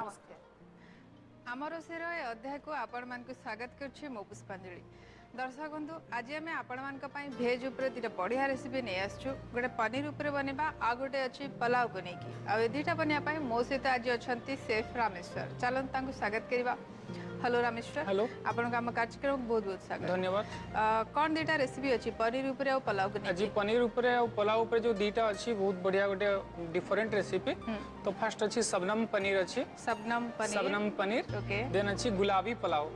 नमस्कार आम रोषेर अध्याय को आपण मान स्वागत कर मो पुष्पांजलि। दर्शक बंधु आज आम आपण मान भेज उपर दुटा बढ़िया रेसिपी नहीं आसचु गोटे पनीर उपर बनवा आ गोटे अच्छी पलाव को लेकिन आ दुटा बनवाई मो सहित आज अच्छा सेफ रामेश्वर चलते स्वागत करवा। हेलो रामेश्वर। हेलो आपन आम कार्यक्रम बहुत बहुत स्वागत धन्यवाद। कौन दुटा रेसिपी अच्छी पनीर उपर आ पलाव को आज पनीर उपर आ पलाव उपर जो दुटा अच्छी बहुत बढ़िया गोटे डिफरेंट रेसिपी। तो फर्स्ट अच्छी सबनम पनीर अच्छी सबनम पनीर ओके देन अच्छी गुलाबी पलाव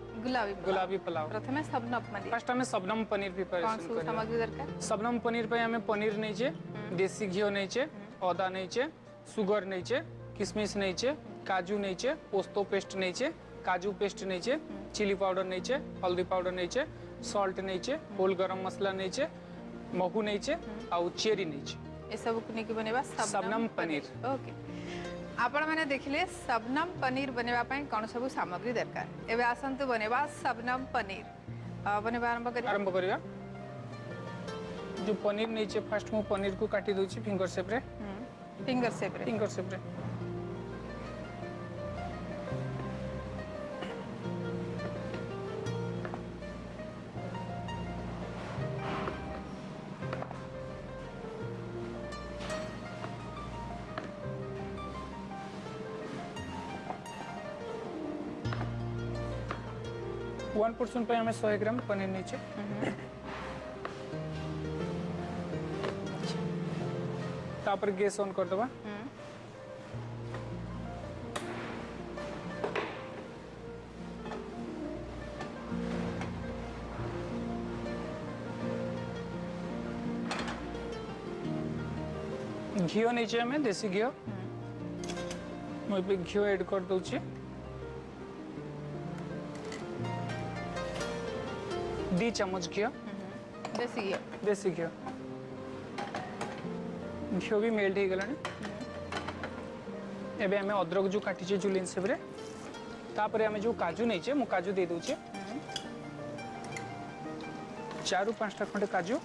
गुलाबी पलाव प्रथमे सबनम पनीर फर्स्ट हमें सबनम पनीर प्रिपरेशन कौन सामग्री दरकार सबनम पनीर पे हमें पनीर नहींचे देसी घी नहींचे अदा नहींचे सुगर नहींचे किशमिश नहींचे काजू नहींचे पोस्तो पेस्ट नहींचे काजू पेस्ट नहींचे चिली पाउडर नहींचे हल्दी पाउडर नहींचे सॉल्ट नहींचे होल गरम मसला नहींचे महू नहींचे आउ चेरी नहींचे ए सब को नेकी बनेबा सबनम पनीर। ओके आपण माने देखिले सबनम पनीर बनेबा पई कोन सब सामग्री दरकार एबे आसंतु बनेबा सबनम पनीर बनेबा आरंभ करिया। जो पनीर नहींचे फर्स्ट मु पनीर को काटी दोची फिंगर शेप रे फिंगर शेप रे 1% पे हमें 100 ग्राम पनीर नीचे तापर गैस ऑन कर दबा। घी नीचे हमें देसी घी मुझे घी ऐड कर दूची 2 चम्मच घी देसी घी घी भी मेल्ट हो गलानी। एबे हमें अदरक जो काटी जुलियन सेप रे तापर हमें जो काजू नहीं मु काजू दे दूचे 4-5टा खंडे काजू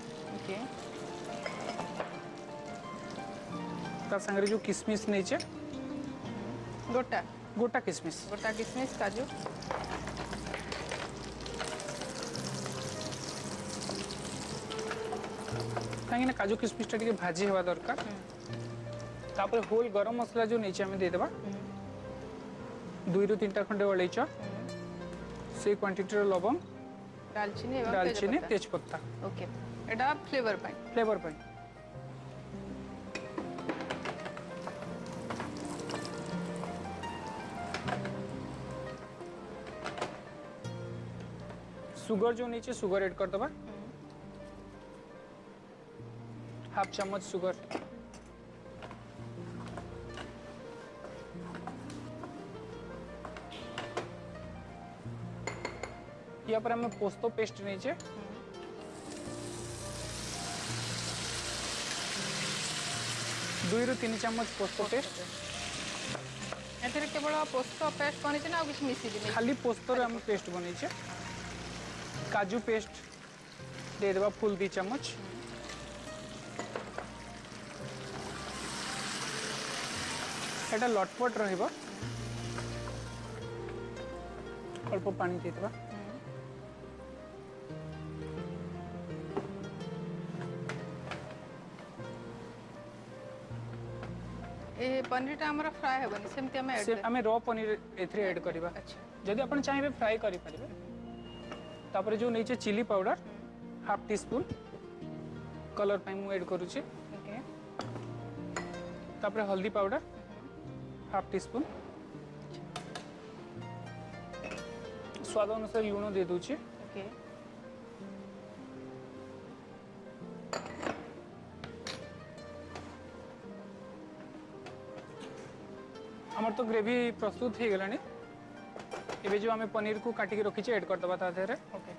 ता संगे जो किशमिश नहीं गोटा किशमिश काजू कहीं काजू किशमिश टा भाजी हवा दरकार। तापर होल गरम मसला जो नहीं हमें दे देबा 2 ରୁ 3टा खंडे अलैच से क्वांटिटी लवंग दालचीनी तेजपत्ता ओके एटा फ्लेवर पाई सुगर जो नीचे सुगर ऐड कर दबा 1/2 चम्मच सुगर। यहाँ पर हमें पोस्तो पेस्ट नीचे 2 ରୁ 3 चम्मच पोस्तो पेस्ट एथरे केवल पोस्तो पेस्ट बनी ना कुछ मिसी दिले खाली पोस्तो रे हम पेस्ट बनी छे। काजू पेस्ट दे देबा फुल 2 चम्मच। एटा लटपट रहिबो अल्प पानी दे देबा। ए पनीर टा हमरा फ्राई हेबनी सेमति हमें रॉ पनीर एथरे ऐड करबा। अच्छा जदि अपन चाहिए फ्राई करि परिबे। तापर जो नीचे चिली पाउडर 1/2 टीस्पून कलर पई मु ऐड करू छी। ओके तापर हल्दी पाउडर 1/2 टीस्पून स्वाद अनुसार लूण दे दूची। ओके हमर तो ग्रेवी प्रस्तुत हो गलानी। एबे जो हमें पनीर को काटी के रखी छे ऐड कर दबा ता देरे। ओके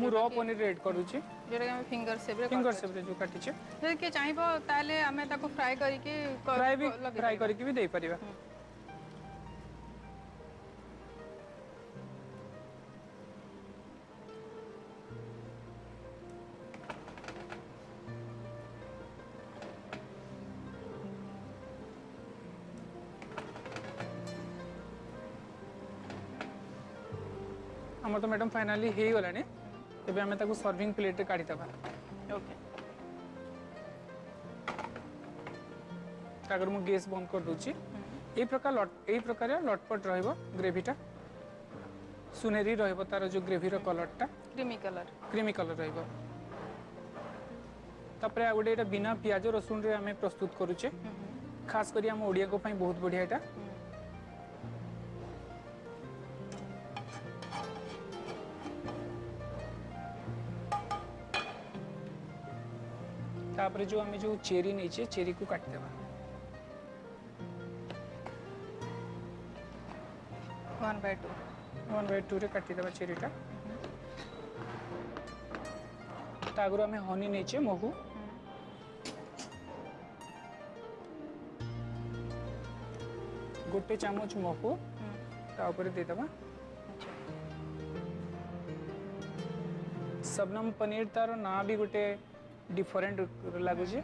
मु रॉ पनीर ऐड करू छी जेरा हम फिंगर शेप रे जो काटी छे जे के चाहिबो ताले हमें ताको फ्राई करके भी दे परिबा। हमर तो मैडम फाइनली हे गलानी एबे हमें ताको सर्विंग प्लेट रे काढी दबा ओके अगर मु गैस बंद कर दूची ए प्रकार लटपट रहइबो ग्रेवीटा सुनेरी रहइबो तार जो ग्रेवी रो कलरटा क्रीमी कलर रहइबो तापरे आ गोटे एटा बिना प्याज रसुन रे हमें प्रस्तुत करूचे खास करी हम ओडिया को पई बहुत बढ़िया एटा तापरे जो हमें जो चेरी नीचे चेरी को काट देबा 1/2 रे काटी देबा चेरीटा तागरो हमें हनी नीचे महू गोटे चामच महू ता ऊपर दे देबा सबनम पनीर तार ना भी गोटे डिफरेंट लागु जे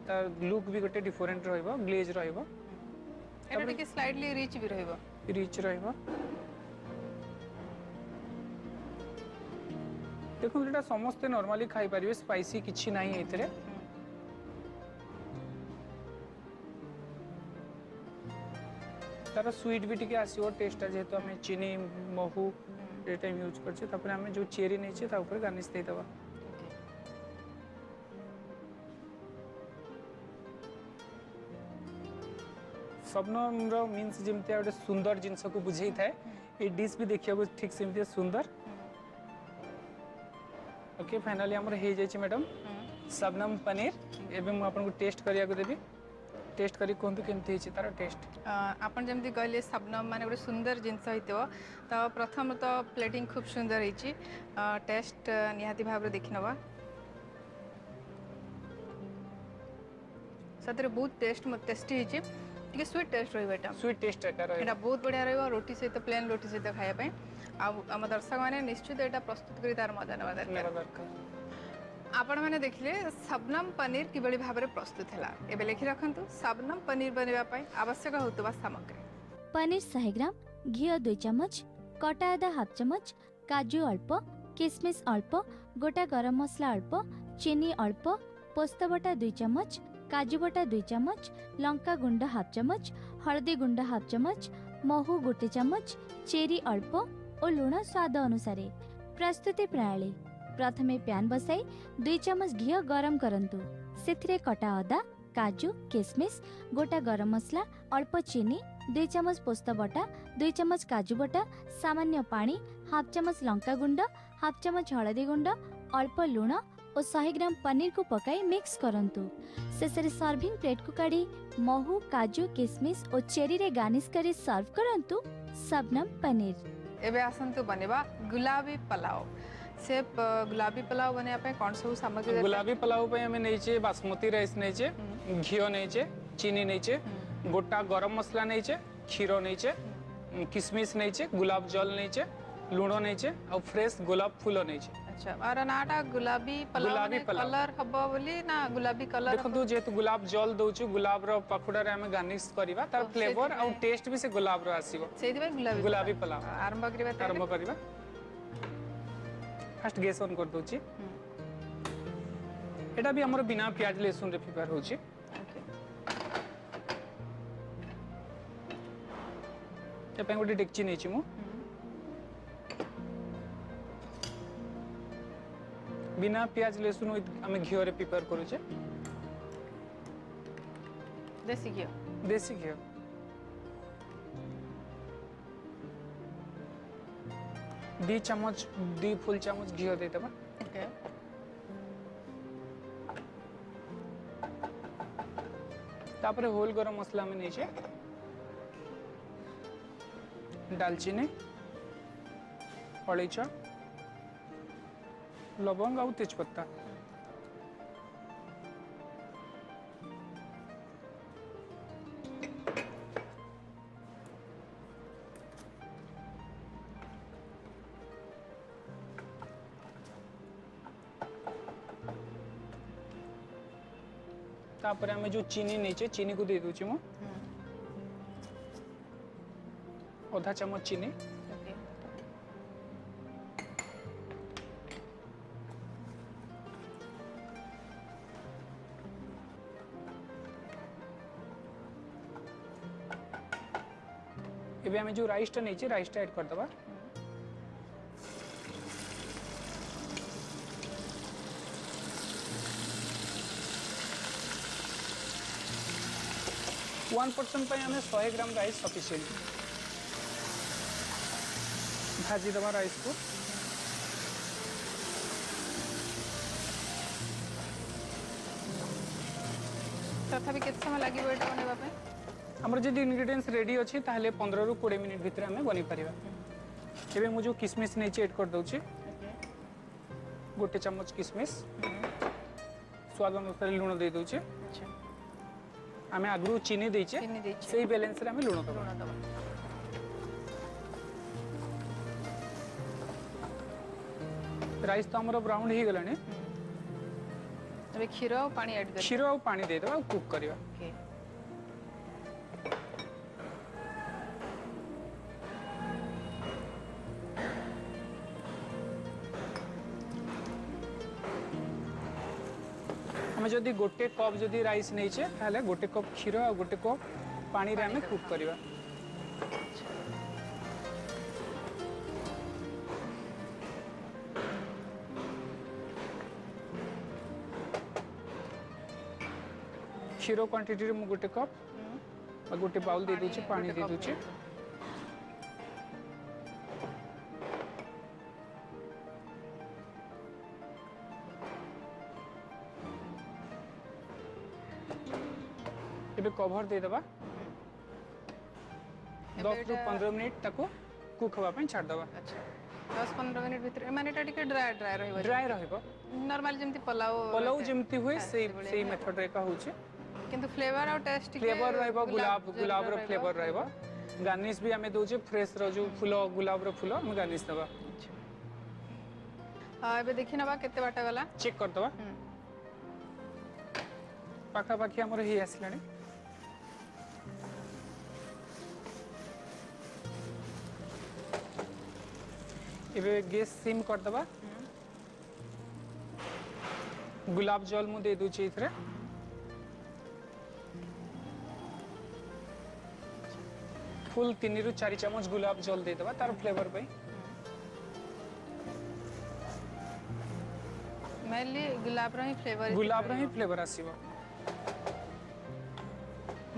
तार लुक भी गोटे डिफरेंट रहइबो ग्लेज रहइबो एटा टिके स्लाइटली रिच भी रहइबो रिच रहइबो देखो एटा समस्त नॉर्मली खाई परिबे स्पाइसी किछि नाही एतरे तार स्वीट भी टिके आसीओ टेस्ट जेहेतु हमें चीनी महू ए टाइम यूज करछे तापर हमें जो चेरी नै छे ता ऊपर गार्निश दे देबा सबनम रो मींस जेमते गोटे सुंदर जिंस को बुझेई थाए ए डिश भी देखिया को ठीक सेमते सुंदर ओके फाइनली हमर हे जाय छी मैडम सबनम पनीर एबे मु आपन को टेस्ट करिया को देबी टेस्ट करी कोंतु केमते हिची तार टेस्ट आपन जेमती कहले सबनम माने गोटे सुंदर जिंस होइतो तो प्रथम तो प्लेटिंग खूब सुंदर हिची टेस्ट निहाती भाबरे देखिनबा सतरे बहुत टेस्टी हिची टिके स्वीट टेस्ट रहिबा एटा स्वीट टेस्ट एटा एटा बहुत बढ़िया रहइबा रोटी सहित प्लेन रोटी सहित खाया पे आ हम दर्शक माने निश्चित एटा प्रस्तुत करी तार मजा नबा दरकार आपण माने देखले सबनम पनीर किबळी भाबरे प्रस्तुत हैला एबे लिखि रखंतु सबनम पनीर बनेबा पई आवश्यक होतबा सामग्री पनीर 100 ग्राम घी 2 चम्मच कटा आदा हाफ चम्मच काजू अल्प किशमिश अल्प गोटा गरम मसला अल्प चीनी अल्प पोस्त बटा 2 चम्मच काजू बटा 2 चम्मच लंका गुंड हाफ चम्मच हळदी गुंड हाफ चम्मच महू 1 चम्मच चेरी अल्प और लूण स्वाद अनुसार प्रस्तुति प्रणाली प्रथमे पैन बसाई 2 चम्मच घी गरम करंतु सेथिरे कटा अदा काजू किशमिश गोटा गरम मसला अल्प चीनी 2 चम्मच पोस्त बटा 2 चम्मच काजू बटा सामान्य पानी हाफ चम्मच लंका गुंड हाफ चम्मच हळदी गुंड अल्प लूण और 100 ग्राम पनीर को पकाई मिक्स करंतु शेषे सर्विंग प्लेट को काढ़ी महू काजू किशमिश और चेरी रे गार्निश करी सर्व करंतु सबनम पनीर एबे आसंतु बनेबा गुलाबी पुलाव सेप गुलाबी पुलाव बने पे कौन सब सामग्री गुलाबी पुलाव पे हमें नैचे बासमती राइस नैचे घी नैचे चीनी नैचे गोटा गरम मसला नैचे क्षीर नैचे किशमिश नैचे गुलाब जल नैचे लूण नैचे और फ्रेश गुलाब फूल नैचे अच्छा और नाटा गुलाबी पुलाव कलर हबो बोली ना गुलाबी कलर देखंतु जेतु गुलाब जल दोछु गुलाब रो पखुडा रे हमें गार्निश करबा तार फ्लेवर और टेस्ट भी से गुलाब रो आसीबो सेति भाई गुलाबी पुलाव आरंभ करबा फर्स्ट गैस ऑन कर दोची एटा भी हमर बिना प्याज लहसुन रे प्रिपेयर होची ओके ते पे गोटे डेकची नेची मु बिना प्याज लहसुन हमें घी रे प्रिपेयर करूचे देसी घी 2 चम्मच 2 फुल चम्मच घी दे देबा ओके तापरे होल गरम मसला में नीचे दालचीनी अलैच लवंग और तेजपत्ता तापर हमें जो चीनी नीचे चीनी को दे दूची मु आधा चम्मच चीनी ओके एबे हमें जो राइस टा नहीं राइस टा ऐड कर दबा 1% आम 100 ग्राम राइस सफिशिएंट भाजी दबा राइस को तथापि केते समय लागि एटा बनेबा पे हमर जदि इंग्रेडिएंट्स रेडी अछि ताहले 15 रु 20 मिनिट भीतर हमें बनी परिबा एबे मु जो किशमिश नहीं ऐड कर दउ छी गोटे चम्मच किशमिश स्वाद अनुसार लूण दे दउ छी अच्छा आमे आगु चीनी दे छी चीनी देछि सही बैलेंस रे हमें लूण दबा लूण दबा राइस तो हमर ब्राउन ही गलानी अबे खीर और पानी ऐड कर क्षीर और पानी दे दबा कुक करिवा ओके हमें जदि गोटे कप जदि राइस नहीं छे ताहले गोटे कप क्षीर और गोटे कप पानी रे हमें कुक करिवा क्षीर क्वांटिटी रे मु गोटे कप और गोटे बाउल दे दूची पानी दे दूची एबे कवर दे दबा 10 रु 15 मिनिट तक कुक होबा पई छाड़ दबा अच्छा 10-15 मिनिट भीतर माने एटा टिके ड्राई ड्राई रहइबो ड्राई रहइबो नॉर्मल जेमती पुलाव पुलाव जेमती हुए सेही मेथड रे का होचे किंतु फ्लेवर और टेस्ट टिके फ्लेवर रहइबो गुलाब रो फ्लेवर रहइबो गार्निश भी हमें दोचे फ्रेश रो जो फूल गुलाब रो फूल हम गार्निश दबा एबे देखि नबा केते बाटा गला चेक कर दबा पाखा पाखी हमर ही आसलानी एबे गैस सिम कर दबा गुलाब जल मु दे दूची इथरे फुल 3 रु 4 चम्मच गुलाब जल दे दबा तार फ्लेवर पे मेनली गुलाब रो ही फ्लेवर आसीबो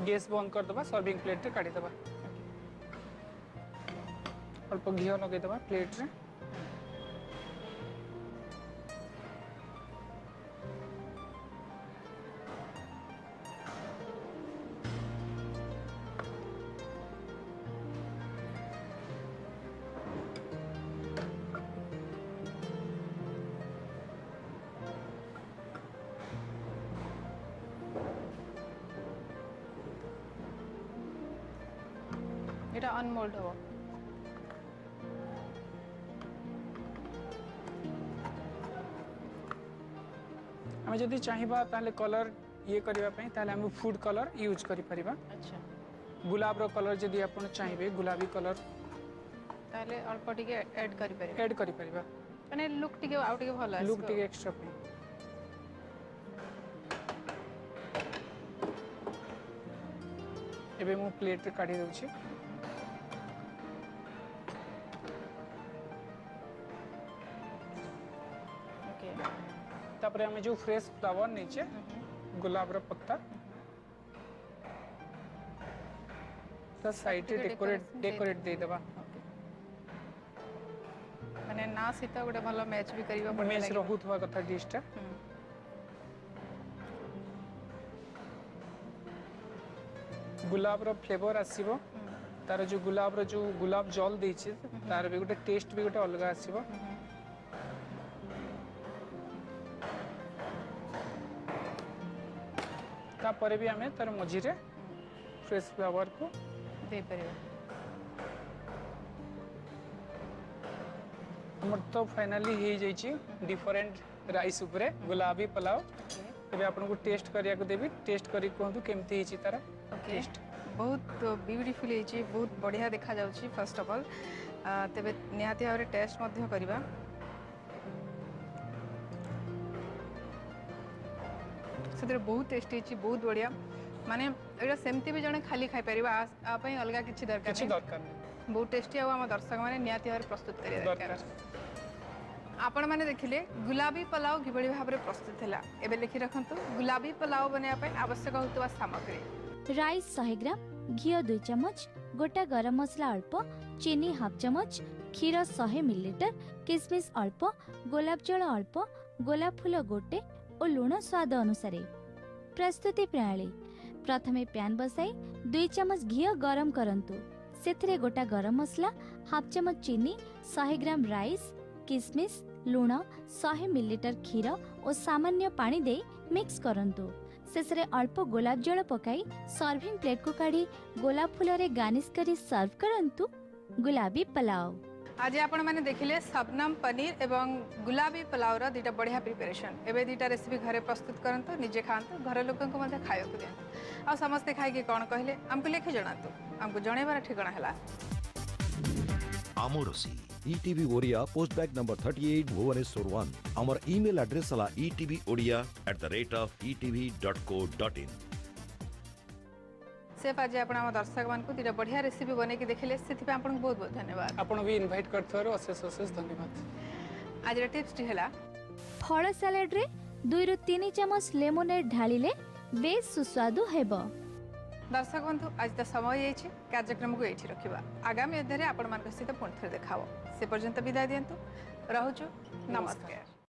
गैस बंद कर दबा सर्विंग प्लेट रे काढी दबा अल्प घी लगे दबा प्लेट रे एटा अनमोल्ड हो हमें जदि चाहिबा ताले कलर ये करिबा पई ताले हम फूड कलर यूज करि परिबा अच्छा गुलाब रो कलर जदि आपण चाहिबे गुलाबी कलर ताले अल्प टिके ऐड करि परिबे ऐड करि परिबा माने लुक टिके आउ टिके भलो आसी लुक टिके एक्स्ट्रा पे एबे मु प्लेट रे काढी दउची ओके तापरे हमें जो फ्रेश फ्लावर नीचे गुलाब रो पत्ता तो साइड रे डेकोरेट दे दबा माने ना सीता गोटे भलो मैच भी करिबा पड़े मैच रहूत हुआ कथा डिश टा गुलाब रो फ्लेवर आसीबो तार जो गुलाब जल देछि तार भी गोटे टेस्ट भी गोटे अलग आसीबो तापर भी हमें तार मझी रे फ्रेश फ्लावर को दे परिबा हमर तो फाइनली हे जाई छी डिफरेंट राइस ऊपर गुलाबी पुलाव एबे आपन को टेस्ट करिया को देबी टेस्ट करी कहंतु केमती हे छी तारा टेस्ट बहुत ब्यूटीफुल हे बहुत बढ़िया देखा जाउची फर्स्ट ऑफ ऑल तबे निहाती भाव टेस्ट मध्य करिबा से बहुत टेस्टी हे बहुत बढ़िया माने एटा सेमती भी जने खाली खाई परिबा आ पई अलगा किछि दरकार किछि दरकार नहीं बहुत टेस्टी आम दर्शक मैंने निहाती भाव प्रस्तुत करिया दरकार दरकार आपण मैंने देखिले गुलाबी पुलाव किभଳି भाव प्रस्तुत है एबे लिखि रखंतु गुलाबी पुलाव बनैया आवश्यक होतबा सामग्री राइस 100 ग्राम घी 2 चम्मच गोटा गरम मसला अल्प चीनी हाफ चम्मच क्षीर 100 मिलीलीटर किशमिश अल्प गोलाप जल अल्प गोलाप फूल गोटे और लुण स्वाद अनुसार प्रस्तुति प्रणाली प्रथमे पैन बसाई 2 चम्मच घी गरम करंतु सेथिरे गोटा गरम मसला हाफ चम्मच चीनी 100 ग्राम राइस किशमिश लुण 100 मिलीलीटर क्षीर और सामान्य पानी दे मिक्स करंतु शेषे अल्प गोलाप जल पकाई सर्विंग प्लेट को काढ़ी गोलाप फूल रे गार्निश करी सर्व करंतु गुलाबी पुलाव। आज आपण मैंने देखिले शबनम पनीर एवं गुलाबी पुलाव रा दुटा बढ़िया प्रिपरेशन एबे दुटा रेसिपी घरे प्रस्तुत करंतु निजे खांतु घर लोकन को मध्ये खायक दियंतु आ समस्ते खाइ के कोन कहले हमको लेखि जणातु हमको जणेबार ठिकाना हला आमोरसी ETV Oria post bag number 38 Bhubaneswar 1 our email address ala etvOdia@etv.co.in safe आज आपण हम दर्शक मान को दुटा बढ़िया रेसिपी बने के देखिले सेति पे आपण बहुत बहुत धन्यवाद आपण भी इनवाइट करथारो अशेष अशेष धन्यवाद। आज रे टिप्स टी हला फल सैलेड रे 2 रु 3 चम्मच लेमोनेड ढालिले बेस सुस्वादु हेबो। दर्शक बंधु आज तो समय होइछि कार्यक्रम को एठी रखिबा आगामी अध्याय आपण मान सहित पुनः देखा से पर्यंत विदाय दियंतु रहूछु नमस्कार।